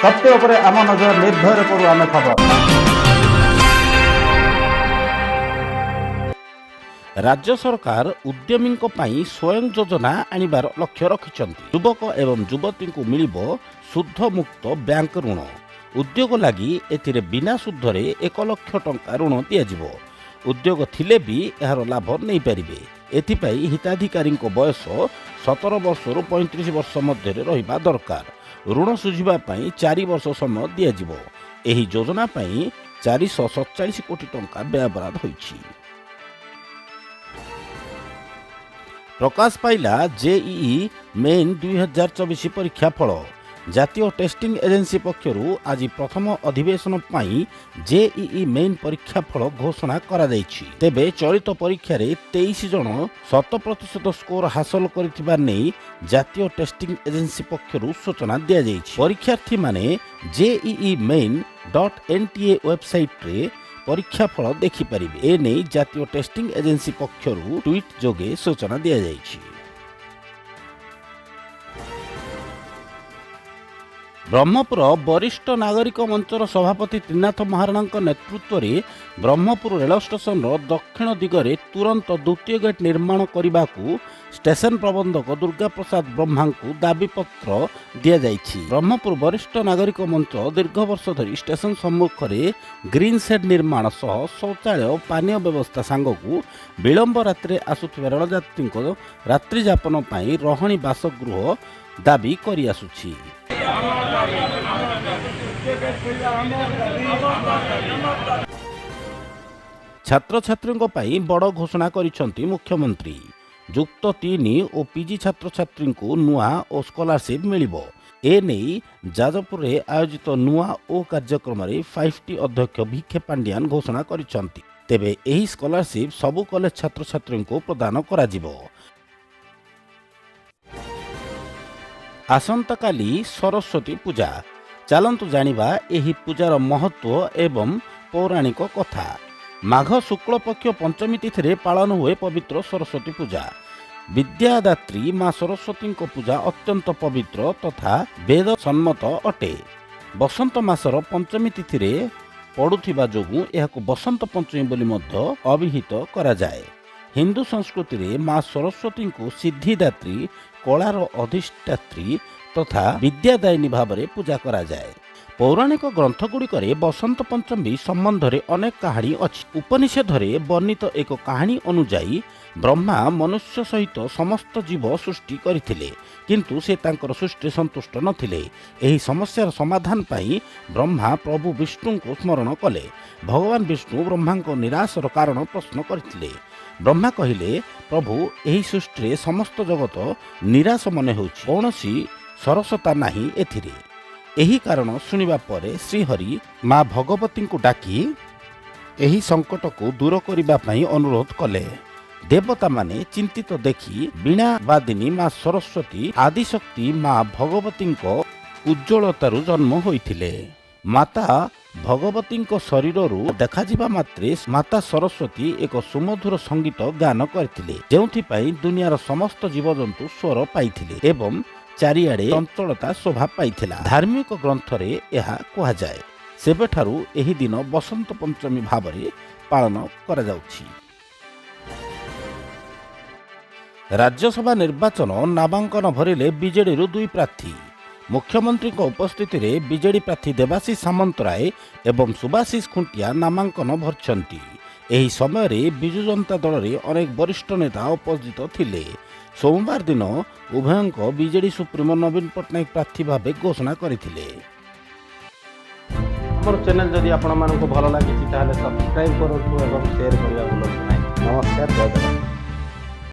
सत्य उपरे आम नजर निर्भर करू आम खबर। राज्य सरकार उद्यमी स्वयं योजना आनिबार लक्ष्य रखिछन्ति। युवक एवं युवती को मिलिबो शुद्ध मुक्त बैंक ऋण। उद्योग लगी एथिरे बिना सुद्धरे 1 लाख टंका ऋण दियाजिबो। उद्योग थिले भी एहार लाभ नहीं पारिबे। एथिपाई हिताधिकारी बयस 17 वर्षରୁ 35 वर्ष मध्य रहिबा दरकार। ऋण सुझिबा पई 4 वर्ष समय दियाजिबो। एही योजना पई 447 कोटी टंका व्ययबराद होईछि। प्रकाश पाइला जेईई मेन 2024 परीक्षा फल। जातीय टेस्टिंग एजेंसी पक्षरु आज प्रथम अधिवेशन पाई जेईई मेन परीक्षा फल घोषणा करा जायछि। तेबे चलित परीक्षा रे 23 जन 100% स्कोर हासिल करिथिबा नै जातीय टेस्टिंग एजेंसी पक्षरु सूचना दिया जायछि। परीक्षार्थी माने jeimain.nta वेबसाइट रे परीक्षा फल देखि परिबे। ए नै जातीय टेस्टिंग एजेंसी पक्षरु ट्वीट जोगे सूचना दिया जायछि। ब्रह्मपुर वरिष्ठ नागरिक मंचर सभापति त्रिनाथ महाराणा नेतृत्व में ब्रह्मपुर रेल स्टेशन दक्षिण दिगरे तुरंत द्वितीय गेट निर्माण करने को स्टेशन प्रबंधक दुर्गा प्रसाद ब्रह्मा को दाबीपत्र दि जाइछि। ब्रह्मपुर वरिष्ठ नागरिक मंच दीर्घ वर्ष धरी स्टेशन सम्मुख में ग्रीन सेड निर्माण सह शौचालय पानीय व्यवस्था सांगक विलंब रात्रि आसुथिबा रेलयात्री रात्रि जापन पर रहणी बासगृह दाबी करि आसुछि। छात्र छात्री बड़ घोषणा करिसेंति मुख्यमंत्री। युक्त 3 और पीजी छात्र छात्री को नुआ और स्कॉलरशिप मिलिबो। ए नहीं जाजपुर रे आयोजित नुआ ओ कार्यक्रम रे 5T अध्यक्ष भिखे पांडियान घोषणा करिसेंति। तेबे एही स्कॉलरशिप सबु कॉलेज छात्र छात्री को प्रदान करा जिवो। आसंता काली सरस्वती पूजा। चलतु जानिबा एही पूजार महत्व एवं पौराणिक कथा। माघ शुक्ल पक्ष पंचमी तिथि पालन हुए पवित्र सरस्वती पूजा। विद्यादात्री माँ सरस्वती पूजा अत्यंत पवित्र तथा वेद सम्मत अटे। बसंत मासर पंचमी तिथि पड़ुथिबा जोगु एहाकु बसंत पंचमी बोली मध्य अभिहित करा जाए। हिंदू संस्कृति रे माँ सरस्वती को सिद्धिदात्री कलार अधिष्ठात्री तथा विद्यादायिनी भाव में पूजा करा जाए। पौराणिक ग्रंथगुड़िक बसंत पंचमी संबंध में अनेक कहानी अच्छी। उपनिषद वर्णित एक कहानी अनुजाई ब्रह्मा मनुष्य सहित समस्त जीव सृष्टि करथिले, किंतु से तांकर सृष्टि संतुष्ट नथिले। एही समस्यार समाधान पाई ब्रह्मा प्रभु विष्णु को स्मरण कले। भगवान विष्णु ब्रह्मा को निराशर कारण प्रश्न करथिले। ब्रह्मा कहिले, प्रभु एही सृष्टि समस्त जगत निराश मन होछि, कौनसी सरसता नाही एथिरे। एही कारण सुनिबा परे श्रीहरि माँ भगवती को डाकी एही संकट को दूर करिबा पई अनुरोध कले। देवता माने चिंतित देखी बीणा वादिनी माँ सरस्वती आदिशक्ति माँ भगवती उज्ज्वलतारू जन्म होइथिले। माता भगवती शरीर देखा जिबा मात्रे माता सरस्वती एक सुमधुर संगीत गान करथिले, जेउथिपाई दुनियार समस्त जीवजंतु स्वर पाइथिले एवं चारिआडे चंचलता शोभा पाइथिला। धार्मिक ग्रंथरे यह कहा जाए। सेबेठारू एही दिन बसंत पंचमी भावरे पालन करा जाउछि। राज्यसभा निर्वाचन नामांकन भरिले बीजेडी 2 प्रार्थी। मुख्यमंत्री उपस्थिति रे बीजेडी प्रार्थी देवाशीष सामंतराय एवं सुभाषिष खुंटिया नामांकन भरछंती। एही समय रे बिजु जनता दल रे अनेक वरिष्ठ नेता उपस्थित थिले। सोमवार दिन उभयंक बीजेडी सुप्रीमो नवीन पट्टनायक प्रार्थी भावे घोषणा करथिले। हमर चैनल जदि आपण मानको भल लागि ताले सब्सक्राइब करथु एवं शेयर करिया भूलंतु नाही। नमस्कार, जय जगन्नाथ।